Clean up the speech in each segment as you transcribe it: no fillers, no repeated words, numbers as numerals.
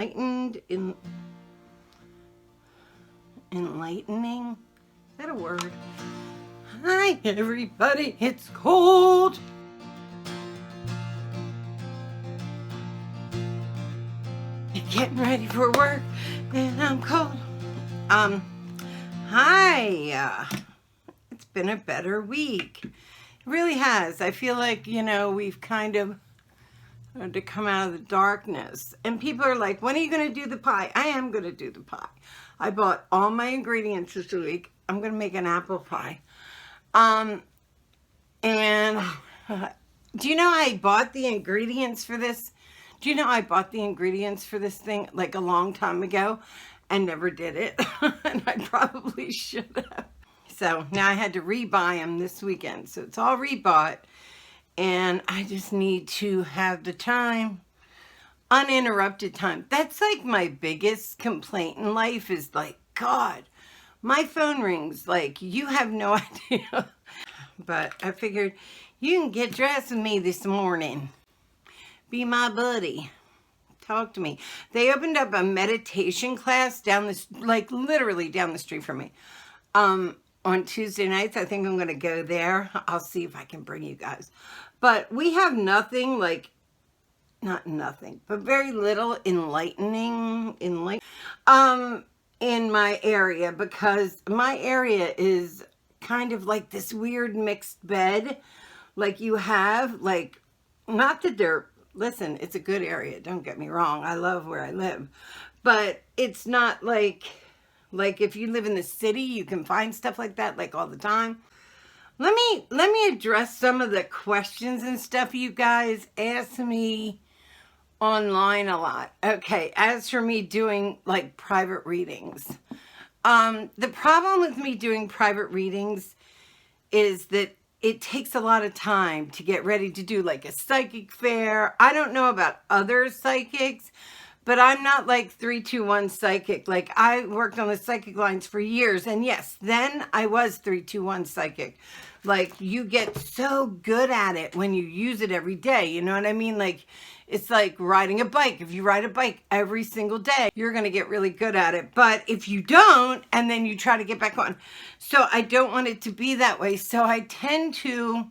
Enlightening? Is that a word? Hi everybody, it's cold. Getting ready for work and I'm cold. Hi. It's been a better week. It really has. I feel like, we've kind of to come out of the darkness. And people are like, when are you going to do the pie? I am going to do the pie. I bought all my ingredients this week. I'm going to make an apple pie. And do you know I bought the ingredients for this? Do you know I bought the ingredients for this thing like a long time ago and never did it? And I probably should have. So now I had to rebuy them this weekend. So it's all rebought. And I just need to have the time, uninterrupted time. That's like my biggest complaint in life is like, God, my phone rings like you have no idea. But I figured you can get dressed with me this morning. Be my buddy. Talk to me. They opened up a meditation class down this, like literally down the street from me. On Tuesday nights, I think I'm going to go there. I'll see if I can bring you guys. But we have nothing like, not nothing, but very little enlightening in my area, because my area is kind of like this weird mixed bed. Like you have like, not the dirt. Listen, it's a good area. Don't get me wrong. I love where I live, but it's not like if you live in the city, you can find stuff like that like all the time. Let me address some of the questions and stuff you guys ask me online a lot. Okay, as for me doing like private readings, the problem with me doing private readings is that it takes a lot of time to get ready to do like a psychic fair. I don't know about other psychics, but I'm not like 321 psychic. Like I worked on the psychic lines for years. And yes, then I was 321 psychic. Like you get so good at it when you use it every day. You know what I mean? Like it's like riding a bike. If you ride a bike every single day, you're going to get really good at it. But if you don't, and then you try to get back on. So I don't want it to be that way. So I tend to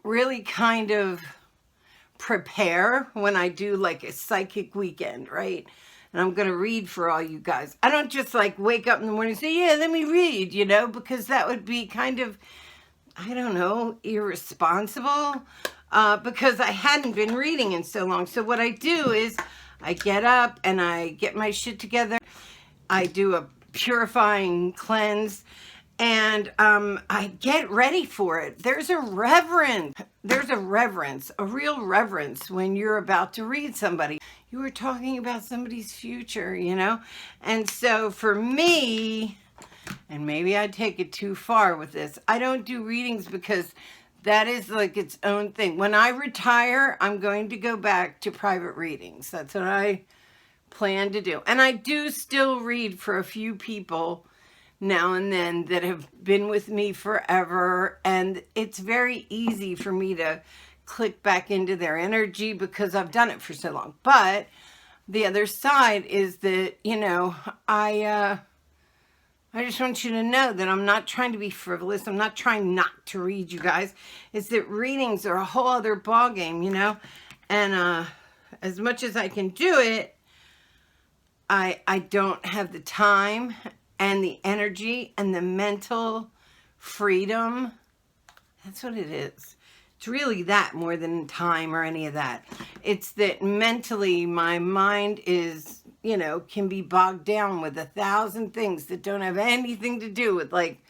really kind of prepare when I do like a psychic weekend, right? And I'm going to read for all you guys. I don't just like wake up in the morning and say, yeah, let me read, because that would be kind of, I don't know, irresponsible, because I hadn't been reading in so long. So what I do is I get up and I get my shit together. I do a purifying cleanse and I get ready for it. There's a reverence, a real reverence when you're about to read somebody. You were talking about somebody's future, And so for me, and maybe I take it too far with this, I don't do readings because that is like its own thing. When I retire, I'm going to go back to private readings. That's what I plan to do. And I do still read for a few people now and then that have been with me forever. And it's very easy for me to click back into their energy because I've done it for so long. But the other side is that, I just want you to know that I'm not trying to be frivolous. I'm not trying not to read you guys. It's that readings are a whole other ballgame, And as much as I can do it, I don't have the time and the energy and the mental freedom. That's what it is. It's really that more than time or any of that. It's that mentally my mind is, can be bogged down with 1,000 things that don't have anything to do with like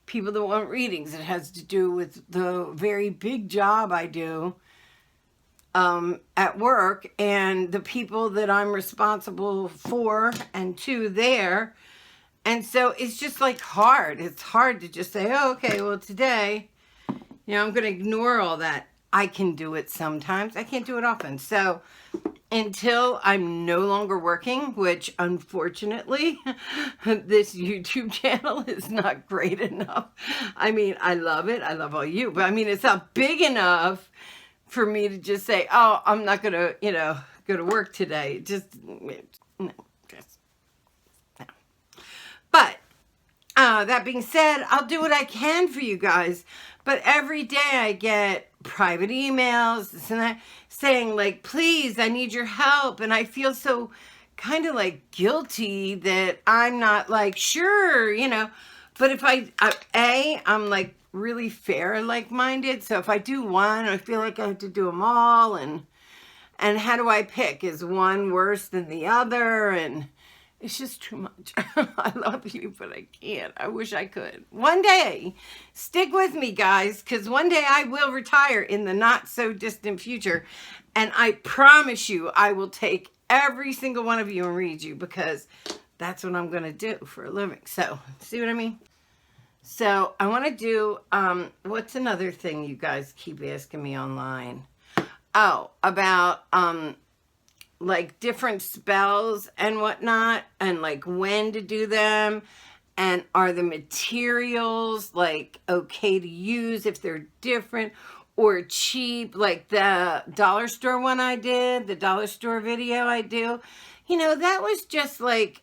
people that want readings. It has to do with the very big job I do at work and the people that I'm responsible for and to there. And so it's just like hard. It's hard to just say, oh, okay, well today, I'm going to ignore all that. I can do it sometimes. I can't do it often. So until I'm no longer working, which unfortunately this YouTube channel is not great enough. I mean, I love it. I love all you, but I mean, it's not big enough for me to just say, oh, I'm not going to, go to work today. No, just, no. But that being said, I'll do what I can for you guys. But every day I get private emails this and that saying like, please, I need your help. And I feel so kind of like guilty that I'm not like, sure, you know. But if I'm like really fair, like-minded. So if I do one, I feel like I have to do them all. And how do I pick? Is one worse than the other? And it's just too much. I love you, but I can't. I wish I could. One day, stick with me, guys, because one day I will retire in the not so distant future. And I promise you, I will take every single one of you and read you, because that's what I'm going to do for a living. So, see what I mean? So, I want to do, what's another thing you guys keep asking me online? Oh, about, like different spells and whatnot, and like when to do them, and are the materials like okay to use if they're different or cheap, like the dollar store one I did, the dollar store video I do, you know, that was just like,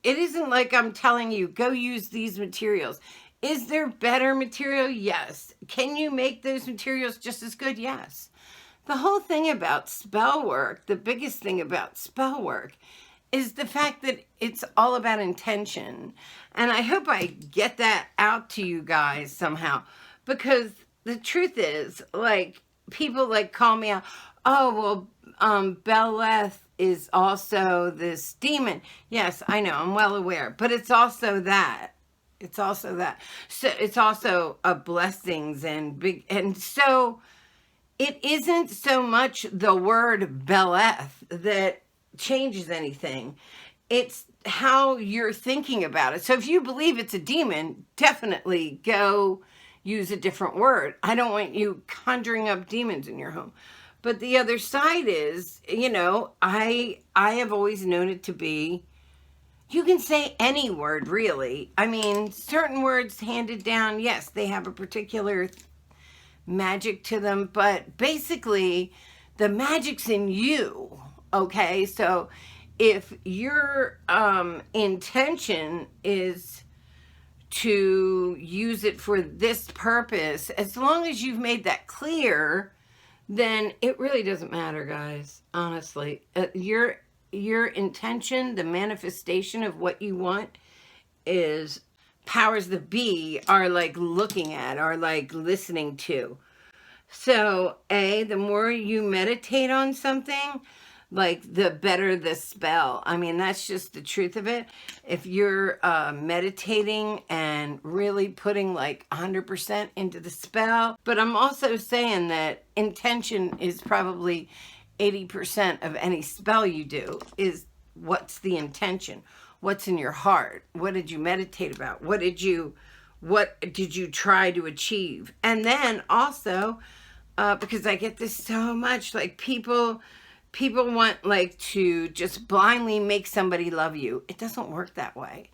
it isn't like I'm telling you go use these materials. Is there better material? Yes. Can you make those materials just as good? Yes. The whole thing about spell work, the biggest thing about spell work, is the fact that it's all about intention. And I hope I get that out to you guys somehow. Because the truth is, like, people like call me out, oh, well, Beleth is also this demon. Yes, I know, I'm well aware. But it's also that. It's also that. So it's also a blessings and big, and so it isn't so much the word Beleth that changes anything. It's how you're thinking about it. So if you believe it's a demon, definitely go use a different word. I don't want you conjuring up demons in your home. But the other side is, you know, I have always known it to be, you can say any word, really. I mean, certain words handed down, yes, they have a particular magic to them, but basically the magic's in you. Okay, so if your intention is to use it for this purpose, as long as you've made that clear, then it really doesn't matter, guys. Honestly, your intention, the manifestation of what you want, is powers that be are like looking at, are like listening to. So, the more you meditate on something, like the better the spell. I mean, that's just the truth of it. If you're meditating and really putting like 100% into the spell. But I'm also saying that intention is probably 80% of any spell you do. Is what's the intention? What's in your heart? What did you meditate about? What did you try to achieve? And then also, because I get this so much, like people want like to just blindly make somebody love you. It doesn't work that way.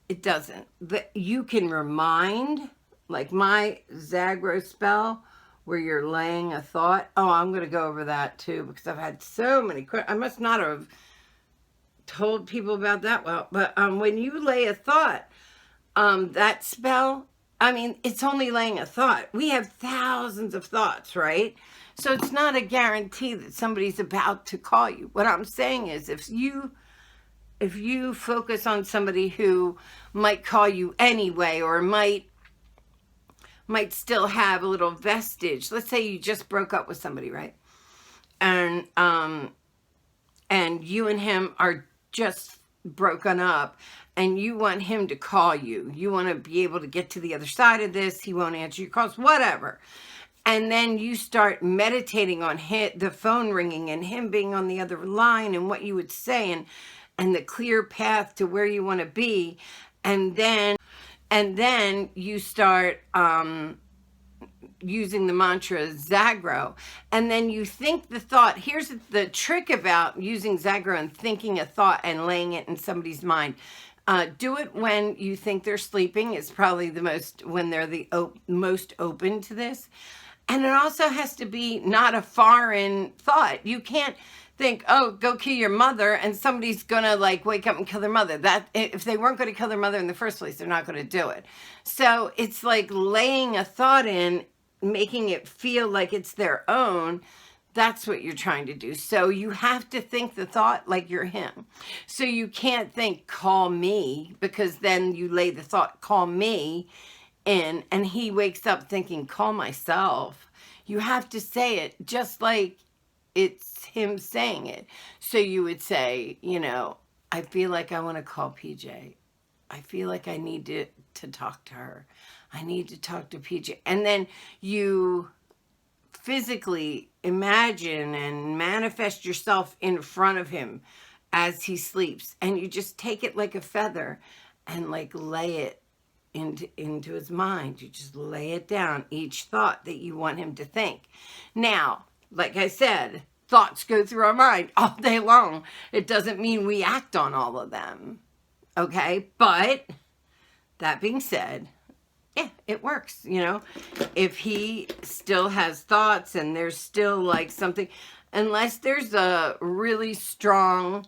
It doesn't. You can remind, like my Zagro spell, where you're laying a thought. Oh, I'm going to go over that too, because I've had so many questions. I must not have told people about that well, but when you lay a thought, that spell, I mean, it's only laying a thought. We have thousands of thoughts, right? So it's not a guarantee that somebody's about to call you. What I'm saying is, if you focus on somebody who might call you anyway, or might still have a little vestige. Let's say you just broke up with somebody, right? And you and him are just broken up, and you want him to call you. You want to be able to get to the other side of this. He won't answer your calls, whatever. And then you start meditating on the phone ringing and him being on the other line and what you would say, and the clear path to where you want to be. And then you start using the mantra Zagro, and then you think the thought. Here's the trick about using Zagro and thinking a thought and laying it in somebody's mind. Do it when you think they're sleeping. It's probably when they're the most open to this. And it also has to be not a foreign thought. You can't think, oh, go kill your mother, and somebody's gonna like wake up and kill their mother. That if they weren't going to kill their mother in the first place, they're not going to do it. So it's like laying a thought in, making it feel like it's their own. That's what you're trying to do. So you have to think the thought like you're him. So you can't think, call me, because then you lay the thought, call me, in, and he wakes up thinking, call myself. You have to say it just like it's him saying it. So you would say, you know, I feel like I want to call PJ. I feel like I need to talk to her. I need to talk to PJ. And then you physically imagine and manifest yourself in front of him as he sleeps. And you just take it like a feather and like lay it into his mind. You just lay it down, each thought that you want him to think. Now, like I said, thoughts go through our mind all day long. It doesn't mean we act on all of them. Okay? But that being said, yeah, it works, you know. If he still has thoughts and there's still like something, unless there's a really strong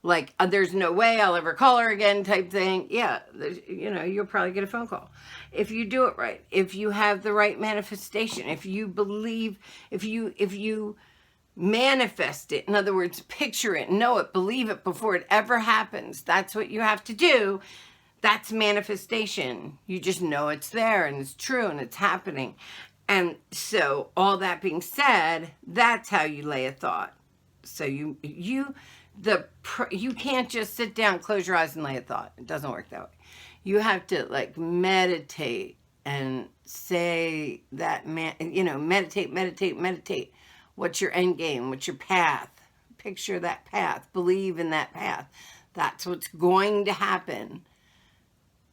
like there's no way I'll ever call her again type thing, yeah, you know, you'll probably get a phone call. If you do it right, if you have the right manifestation, if you believe, if you manifest it, in other words, picture it, know it, believe it before it ever happens. That's what you have to do. That's manifestation. You just know it's there and it's true and it's happening. And so all that being said, that's how you lay a thought. So you can't just sit down, close your eyes and lay a thought. It doesn't work that way. You have to like meditate and say that, meditate. What's your end game? What's your path? Picture that path. Believe in that path. That's what's going to happen.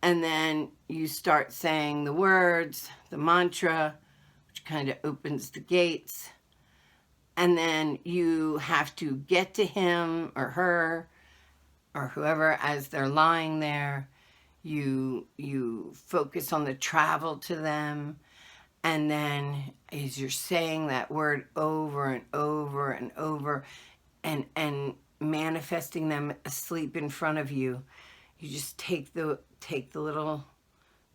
And then you start saying the words, the mantra, which kind of opens the gates. And then you have to get to him or her or whoever as they're lying there. You focus on the travel to them. And then as you're saying that word over and over and over and manifesting them asleep in front of you, you just take the little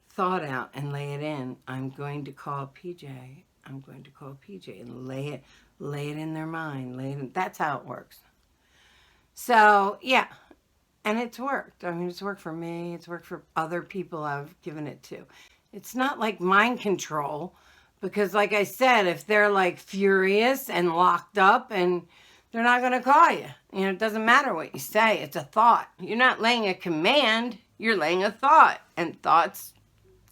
thought out and lay it in. I'm going to call PJ. I'm going to call PJ, and lay it in their mind. That's how it works. So yeah, and it's worked. I mean, it's worked for me. It's worked for other people I've given it to. It's not like mind control, because like I said, if they're like furious and locked up, and they're not going to call you. You know, it doesn't matter what you say. It's a thought. You're not laying a command. You're laying a thought. And thoughts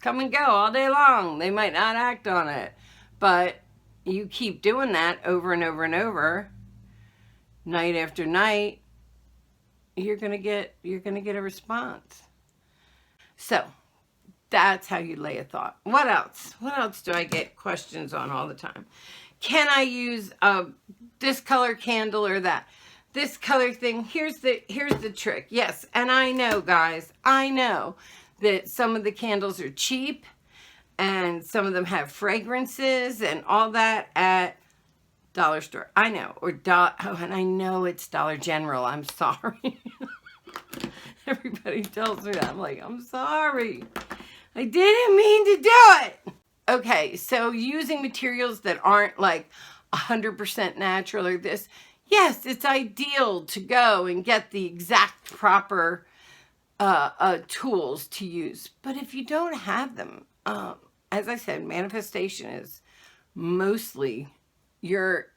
come and go all day long. They might not act on it. But you keep doing that over and over and over, night after night, you're going to get a response. So that's how you lay a thought. What else? What else do I get questions on all the time? Can I use this color candle or that? This color thing. Here's the trick. Yes, and I know, guys, I know that some of the candles are cheap and some of them have fragrances and all that at dollar store. I know. And I know it's Dollar General. I'm sorry. Everybody tells me that. I'm like, I'm sorry. I didn't mean to do it. Okay, so using materials that aren't like 100% natural or this, yes, it's ideal to go and get the exact proper tools to use. But if you don't have them, as I said, manifestation is mostly your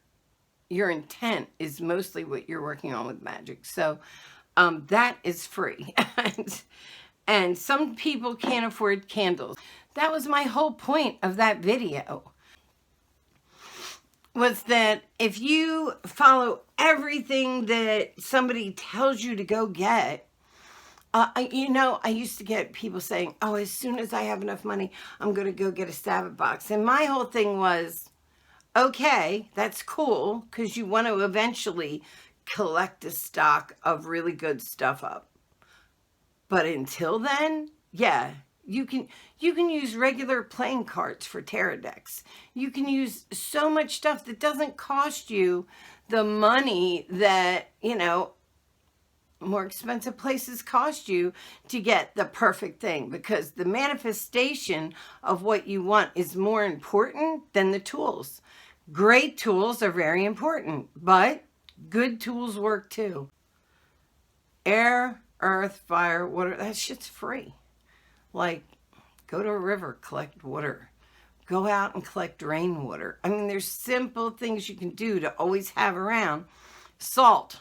intent is mostly what you're working on with magic. So that is free. And some people can't afford candles. That was my whole point of that video, was that if you follow everything that somebody tells you to go get, I used to get people saying, oh, as soon as I have enough money, I'm going to go get a Sabbath box. And my whole thing was, okay, that's cool, because you want to eventually collect a stock of really good stuff up. But until then, yeah, You can use regular playing cards for tarot decks. You can use so much stuff that doesn't cost you the money that, more expensive places cost you to get the perfect thing, because the manifestation of what you want is more important than the tools. Great tools are very important, but good tools work too. Air, earth, fire, water, that shit's free. Like, go to a river, collect water. Go out and collect rainwater. I mean, there's simple things you can do to always have around. Salt.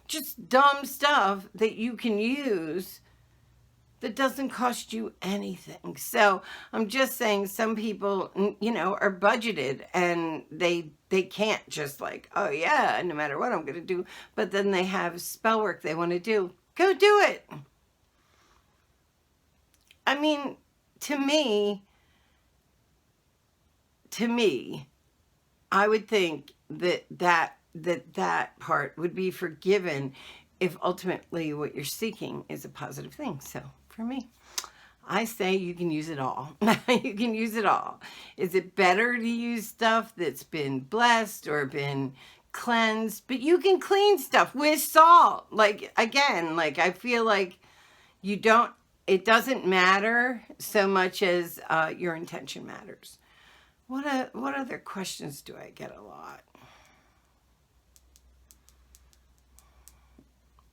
Just dumb stuff that you can use that doesn't cost you anything. So I'm just saying, some people, are budgeted and they can't just like, oh yeah, no matter what I'm going to do. But then they have spell work they want to do. Go do it. I mean, to me, I would think that part would be forgiven if ultimately what you're seeking is a positive thing. So for me, I say you can use it all. You can use it all. Is it better to use stuff that's been blessed or been cleansed? But you can clean stuff with salt. Like, again, like, I feel like it doesn't matter so much as your intention matters. What other questions do I get a lot?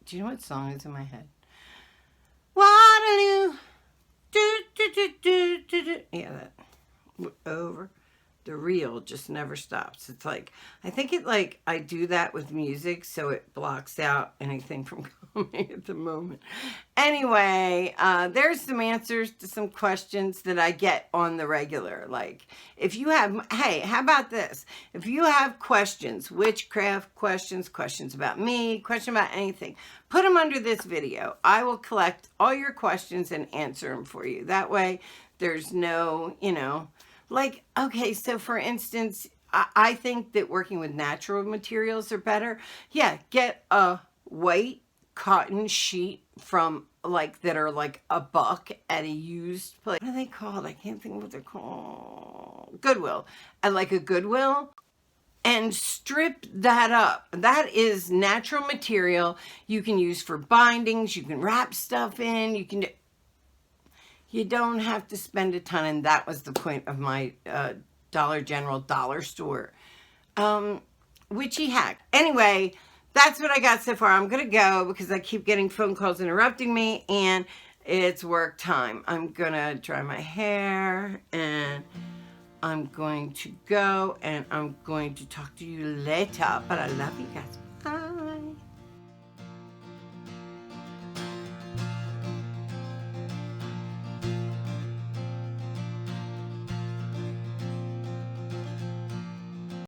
Do you know what song is in my head? Waterloo. Yeah, that. Over. The reel just never stops. It's like, I think I do that with music so it blocks out anything from coming at the moment. Anyway, there's some answers to some questions that I get on the regular. Like, if you have, hey, how about this? If you have questions, witchcraft questions, questions about me, question about anything, put them under this video. I will collect all your questions and answer them for you. That way, there's no, like, okay, so for instance, I think that working with natural materials are better. Yeah, get a white cotton sheet from, like, that are like $1 at a used place. What are they called? I can't think of what they're called. Goodwill. At like a Goodwill. And strip that up. That is natural material you can use for bindings. You can wrap stuff in. You don't have to spend a ton, and that was the point of my Dollar General dollar store witchy hack. Anyway, that's what I got so far. I'm gonna go because I keep getting phone calls interrupting me, and it's work time. I'm gonna dry my hair, and I'm going to go, and I'm going to talk to you later. But I love you guys.